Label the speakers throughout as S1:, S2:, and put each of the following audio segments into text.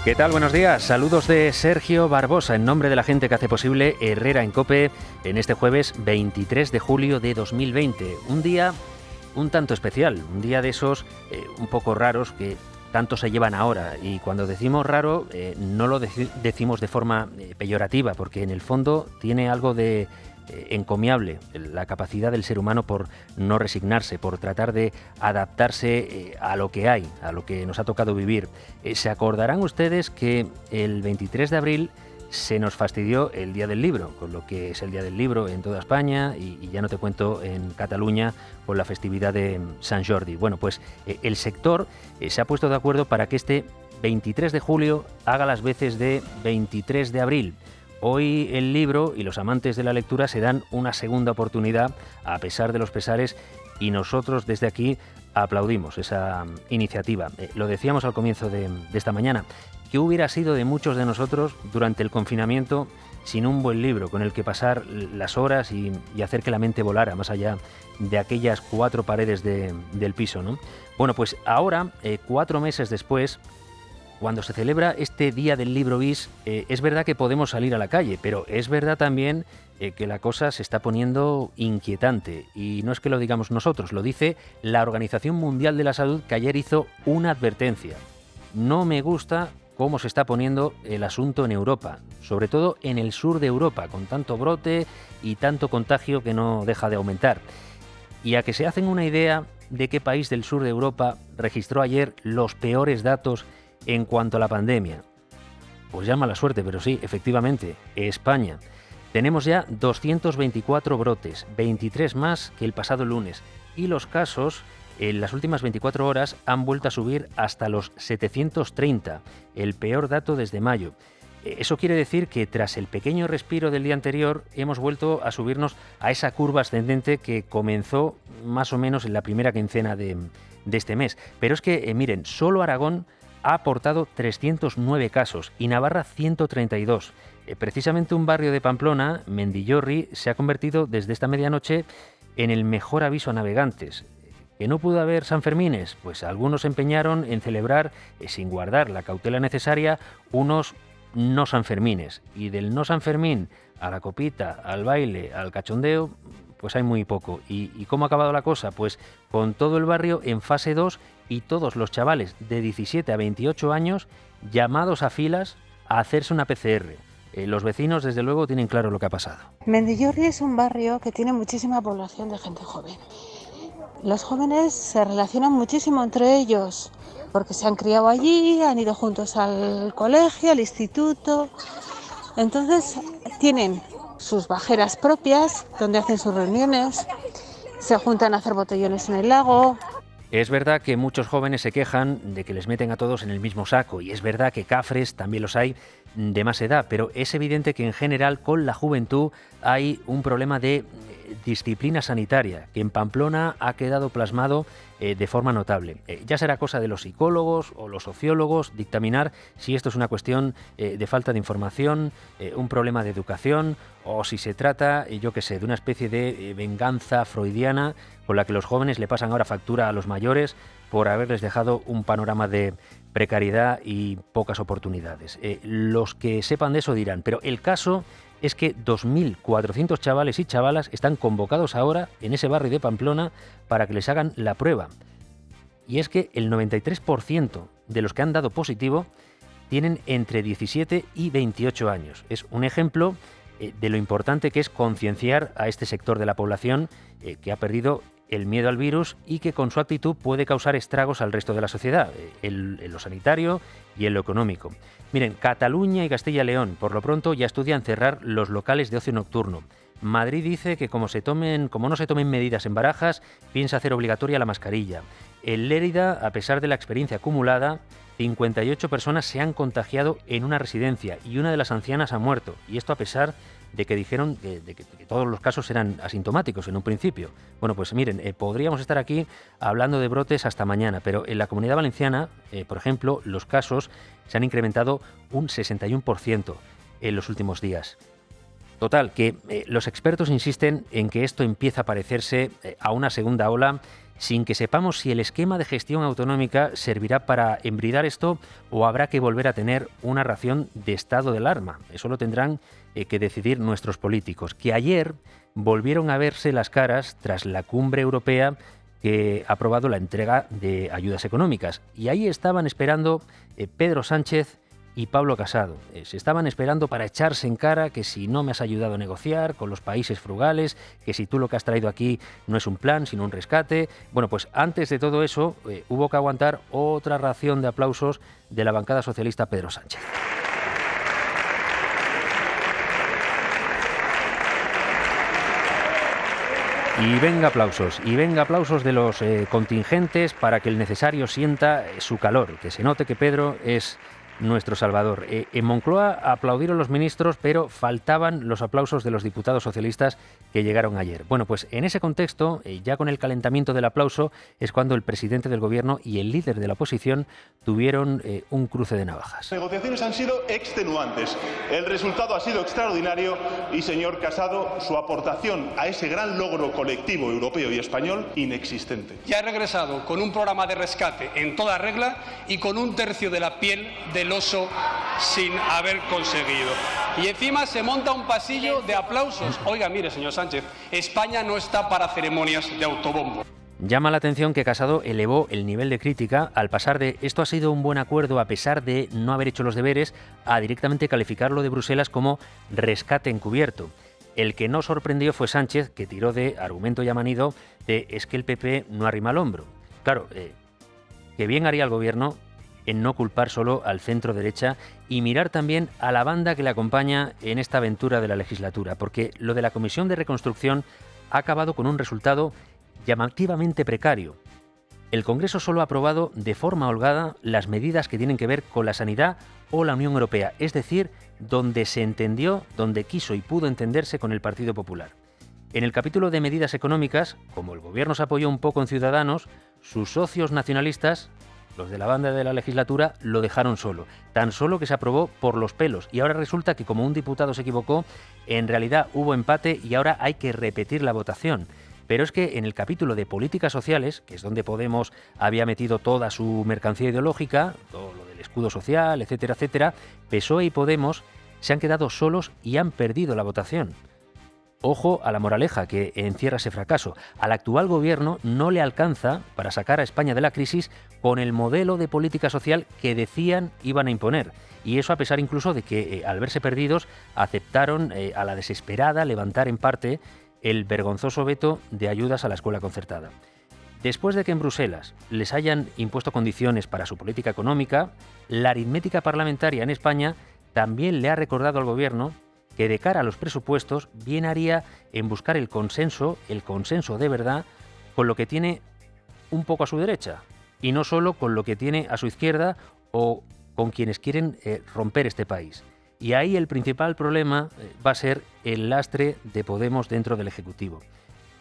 S1: ¿Qué tal? Buenos días. Saludos de Sergio Barbosa en nombre de la gente que hace posible Herrera en COPE en este jueves 23 de julio de 2020. Un día un tanto especial, un día de esos un poco raros que tanto se llevan ahora. Y cuando decimos raro no lo decimos de forma peyorativa, porque en el fondo tiene algo de encomiable la capacidad del ser humano por no resignarse, por tratar de adaptarse a lo que hay, a lo que nos ha tocado vivir. Se acordarán ustedes que el 23 de abril se nos fastidió el Día del Libro, con lo que es el Día del Libro en toda España y ya no te cuento en Cataluña con la festividad de Sant Jordi. Bueno, pues el sector se ha puesto de acuerdo para que este 23 de julio haga las veces de 23 de abril. Hoy el libro y los amantes de la lectura se dan una segunda oportunidad a pesar de los pesares y nosotros desde aquí aplaudimos esa iniciativa. Lo decíamos al comienzo de esta mañana. ¿Qué hubiera sido de muchos de nosotros durante el confinamiento sin un buen libro con el que pasar las horas y hacer que la mente volara más allá de aquellas cuatro paredes del piso, ¿no? Bueno, pues ahora, 4 meses después, cuando se celebra este Día del Libro bis, es verdad que podemos salir a la calle, pero es verdad también que la cosa se está poniendo inquietante. Y no es que lo digamos nosotros, lo dice la Organización Mundial de la Salud, que ayer hizo una advertencia. No me gusta cómo se está poniendo el asunto en Europa, sobre todo en el sur de Europa, con tanto brote y tanto contagio que no deja de aumentar. Y a que se hacen una idea de qué país del sur de Europa registró ayer los peores datos en cuanto a la pandemia. Pues ya mala suerte, pero sí, efectivamente, España. Tenemos ya 224 brotes, 23 más que el pasado lunes. Y los casos en las últimas 24 horas han vuelto a subir hasta los 730, el peor dato desde mayo. Eso quiere decir que tras el pequeño respiro del día anterior hemos vuelto a subirnos a esa curva ascendente que comenzó más o menos en la primera quincena de este mes. Pero es que, miren, solo Aragón ha aportado 309 casos y Navarra 132. Precisamente un barrio de Pamplona, Mendillorri, se ha convertido desde esta medianoche en el mejor aviso a navegantes. ¿Que no pudo haber Sanfermines? Pues algunos se empeñaron en celebrar, sin guardar la cautela necesaria, unos no Sanfermines. Y del no Sanfermín a la copita, al baile, al cachondeo, pues hay muy poco. ¿Y cómo ha acabado la cosa? Pues con todo el barrio en fase 2 y todos los chavales de 17 a 28 años llamados a filas a hacerse una PCR. Los vecinos, desde luego, tienen claro lo que ha pasado.
S2: Mendillorri es un barrio que tiene muchísima población de gente joven. Los jóvenes se relacionan muchísimo entre ellos porque se han criado allí, han ido juntos al colegio, al instituto. Entonces tienen sus bajeras propias donde hacen sus reuniones, se juntan a hacer botellones en el lago.
S1: Es verdad que muchos jóvenes se quejan de que les meten a todos en el mismo saco y es verdad que cafres también los hay de más edad, pero es evidente que en general con la juventud hay un problema de disciplina sanitaria que en Pamplona ha quedado plasmado de forma notable. Ya será cosa de los psicólogos o los sociólogos dictaminar si esto es una cuestión de falta de información, un problema de educación o si se trata, yo qué sé, de una especie de venganza freudiana con la que los jóvenes le pasan ahora factura a los mayores por haberles dejado un panorama de precariedad y pocas oportunidades. Los que sepan de eso dirán, pero el caso es que 2.400 chavales y chavalas están convocados ahora en ese barrio de Pamplona para que les hagan la prueba. Y es que el 93% de los que han dado positivo tienen entre 17 y 28 años. Es un ejemplo de lo importante que es concienciar a este sector de la población que ha perdido el miedo al virus y que con su actitud puede causar estragos al resto de la sociedad, en lo sanitario y en lo económico. Miren, Cataluña y Castilla y León, por lo pronto, ya estudian cerrar los locales de ocio nocturno. Madrid dice que como no se tomen medidas en Barajas, piensa hacer obligatoria la mascarilla. En Lérida, a pesar de la experiencia acumulada, 58 personas se han contagiado en una residencia y una de las ancianas ha muerto. Y esto a pesar de que dijeron que todos los casos eran asintomáticos en un principio. Bueno, pues miren, podríamos estar aquí hablando de brotes hasta mañana, pero en la Comunidad Valenciana, por ejemplo, los casos se han incrementado un 61% en los últimos días. Total, que los expertos insisten en que esto empieza a parecerse a una segunda ola sin que sepamos si el esquema de gestión autonómica servirá para embridar esto o habrá que volver a tener una ración de estado de alarma. Eso lo tendrán que decidir nuestros políticos, que ayer volvieron a verse las caras tras la cumbre europea que ha aprobado la entrega de ayudas económicas. Y ahí estaban esperando Pedro Sánchez y Pablo Casado. Se estaban esperando para echarse en cara que si no me has ayudado a negociar con los países frugales, que si tú lo que has traído aquí no es un plan, sino un rescate. Bueno, pues antes de todo eso hubo que aguantar otra ración de aplausos de la bancada socialista Pedro Sánchez. Y venga aplausos de los contingentes para que el necesario sienta su calor, que se note que Pedro es nuestro salvador. En Moncloa aplaudieron los ministros, pero faltaban los aplausos de los diputados socialistas que llegaron ayer. Bueno, pues en ese contexto, ya con el calentamiento del aplauso, es cuando el presidente del gobierno y el líder de la oposición tuvieron un cruce de navajas.
S3: Las negociaciones han sido extenuantes, el resultado ha sido extraordinario y, señor Casado, su aportación a ese gran logro colectivo europeo y español, inexistente.
S4: Ya he regresado con un programa de rescate en toda regla y con un tercio de la piel del oso sin haber conseguido. Y encima se monta un pasillo de aplausos. Oiga, mire, señor Sánchez, España no está para ceremonias de autobombo.
S1: Llama la atención que Casado elevó el nivel de crítica al pasar de esto ha sido un buen acuerdo a pesar de no haber hecho los deberes a directamente calificarlo de Bruselas como rescate encubierto. El que no sorprendió fue Sánchez, que tiró de argumento ya manido de es que el PP no arrima el hombro. Claro, que bien haría el gobierno en no culpar solo al centro derecha y mirar también a la banda que le acompaña en esta aventura de la legislatura, porque lo de la Comisión de Reconstrucción ha acabado con un resultado llamativamente precario. El Congreso solo ha aprobado de forma holgada las medidas que tienen que ver con la sanidad o la Unión Europea, es decir, donde se entendió, donde quiso y pudo entenderse con el Partido Popular. En el capítulo de medidas económicas, como el gobierno se apoyó un poco en Ciudadanos, sus socios nacionalistas, los de la banda de la legislatura, lo dejaron solo. Tan solo que se aprobó por los pelos. Y ahora resulta que como un diputado se equivocó, en realidad hubo empate y ahora hay que repetir la votación. Pero es que en el capítulo de políticas sociales, que es donde Podemos había metido toda su mercancía ideológica, todo lo del escudo social, etcétera, etcétera, PSOE y Podemos se han quedado solos y han perdido la votación. Ojo a la moraleja que encierra ese fracaso. Al actual gobierno no le alcanza para sacar a España de la crisis con el modelo de política social que decían iban a imponer. Y eso a pesar incluso de que, al verse perdidos, aceptaron a la desesperada levantar en parte el vergonzoso veto de ayudas a la escuela concertada. Después de que en Bruselas les hayan impuesto condiciones para su política económica, la aritmética parlamentaria en España también le ha recordado al gobierno que de cara a los presupuestos bien haría en buscar el consenso de verdad, con lo que tiene un poco a su derecha, y no solo con lo que tiene a su izquierda o con quienes quieren romper este país. Y ahí el principal problema va a ser el lastre de Podemos dentro del Ejecutivo.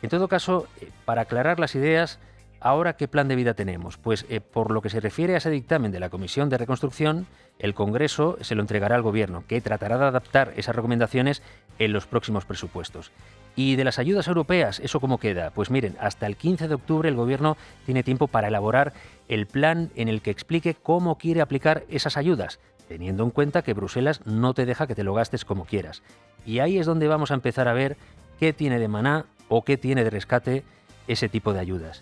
S1: En todo caso, para aclarar las ideas, ¿ahora qué plan de vida tenemos? Pues por lo que se refiere a ese dictamen de la Comisión de Reconstrucción, el Congreso se lo entregará al Gobierno, que tratará de adaptar esas recomendaciones en los próximos presupuestos. Y de las ayudas europeas, ¿eso cómo queda? Pues miren, hasta el 15 de octubre el Gobierno tiene tiempo para elaborar el plan en el que explique cómo quiere aplicar esas ayudas, teniendo en cuenta que Bruselas no te deja que te lo gastes como quieras. Y ahí es donde vamos a empezar a ver qué tiene de maná o qué tiene de rescate ese tipo de ayudas.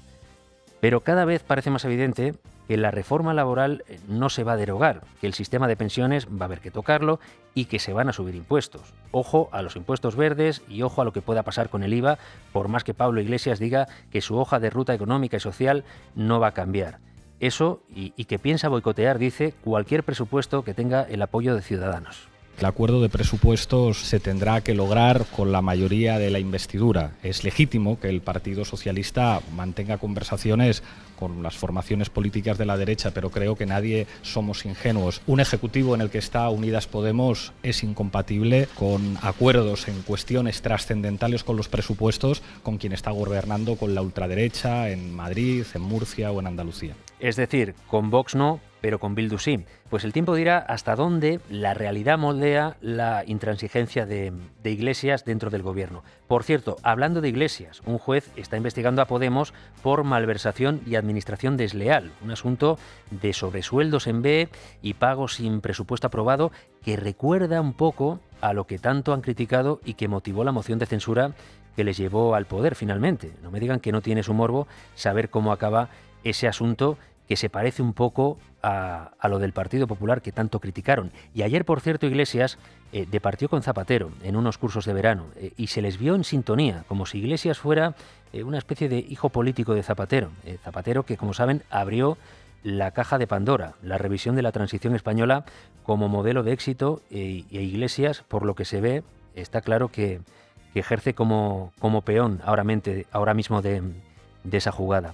S1: Pero cada vez parece más evidente que la reforma laboral no se va a derogar, que el sistema de pensiones va a haber que tocarlo y que se van a subir impuestos. Ojo a los impuestos verdes y ojo a lo que pueda pasar con el IVA, por más que Pablo Iglesias diga que su hoja de ruta económica y social no va a cambiar. Eso y que piensa boicotear, dice, cualquier presupuesto que tenga el apoyo de Ciudadanos.
S5: El acuerdo de presupuestos se tendrá que lograr con la mayoría de la investidura. Es legítimo que el Partido Socialista mantenga conversaciones con las formaciones políticas de la derecha, pero creo que nadie somos ingenuos. Un ejecutivo en el que está Unidas Podemos es incompatible con acuerdos en cuestiones trascendentales con los presupuestos con quien está gobernando con la ultraderecha en Madrid, en Murcia o en Andalucía.
S1: Es decir, con Vox no, pero con Bildu sí. Pues el tiempo dirá hasta dónde la realidad moldea la intransigencia de Iglesias dentro del gobierno. Por cierto, hablando de Iglesias, un juez está investigando a Podemos por malversación y administración desleal, un asunto de sobresueldos en B y pagos sin presupuesto aprobado que recuerda un poco a lo que tanto han criticado y que motivó la moción de censura que les llevó al poder finalmente. No me digan que no tiene su morbo saber cómo acaba ese asunto que se parece un poco a lo del Partido Popular que tanto criticaron. Y ayer, por cierto, Iglesias departió con Zapatero en unos cursos de verano y se les vio en sintonía, como si Iglesias fuera una especie de hijo político de Zapatero. Zapatero que, como saben, abrió la caja de Pandora, la revisión de la transición española como modelo de éxito, e Iglesias, por lo que se ve, está claro que ejerce como peón ahora mismo de esa jugada.